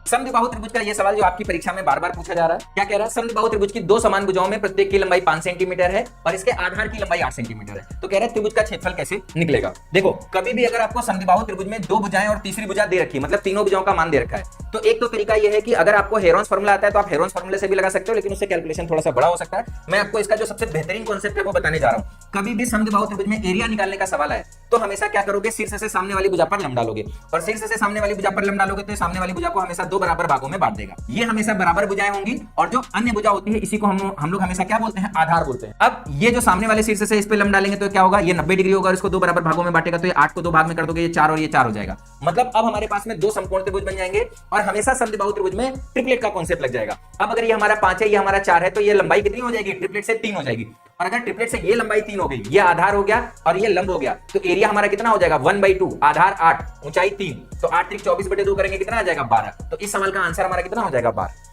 समद्विबाहु त्रिभुज का ये सवाल जो आपकी परीक्षा में बार बार पूछा जा रहा है, क्या कह रहा है? समद्विबाहु त्रिभुज की दो समान भुजाओं में प्रत्येक की लंबाई 5 सेंटीमीटर है और इसके आधार की लंबाई 8 सेंटीमीटर है। तो कह रहा है त्रिभुज का क्षेत्रफल कैसे निकलेगा। देखो, कभी भी अगर आपको समद्विबाहु त्रिभुज में दो भुजाएं और तीसरी भुजा दे रखी है, मतलब तीनों भुजाओं का मान दे रखा है, तो एक तो तरीका यह है कि अगर आपको हेरोन्स फार्मूला आता है तो आप हेरोन्स फार्मूले से भी लगा सकते हो, लेकिन उससे कैलकुलेशन थोड़ा सा बड़ा हो सकता है। मैं आपको इसका जो सबसे बेहतरीन कॉन्सेप्ट है वो बताने जा रहा हूं। कभी भी समद्विबाहु त्रिभुज में एरिया निकालने का सवाल है तो हमेशा क्या करोगे, शीर्ष से सामने वाली भुजा पर लंब डालोगे और शीर्ष से सामने वाली भुजा पर लंब डालोगे तो सामने वाली भुजा को हमेशा दो बराबर भागों में बांट देगा। ये हमेशा बराबर भुजाएं होंगी और जो अन्य भुजा होती है इसी को हम लोग हमेशा क्या बोलते हैं, आधार बोलते हैं। अब ये जो सामने वाले शीर्ष से इस पे लंब डालेंगे तो क्या होगा, ये 90 डिग्री होगा और इसको दो बराबर भागों में बांटेगा तो ये 8 को दो भाग में कर दोगे, ये 4 और ये 4 हो जाएगा। मतलब अब हमारे पास में दो समकोण त्रिभुज बन जाएंगे और हमेशा समद्विबाहु त्रिभुज में ट्रिपलेट का कॉन्सेप्ट लग जाएगा। अब अगर ये हमारा 5 है, ये हमारा 4 है, तो ये लंबाई कितनी हो जाएगी, ट्रिपलेट से 3 हो जाएगी। और अगर ट्रिपलेट से ये लंबाई 3 हो गई, ये आधार हो गया और ये लंब हो गया, तो एरिया हमारा कितना हो जाएगा, 1/2, आधार 8, ऊंचाई 3, तो 8 3 24/2 करेंगे कितना आ जाएगा, 12। तो इस सवाल का आंसर हमारा कितना हो जाएगा, 12।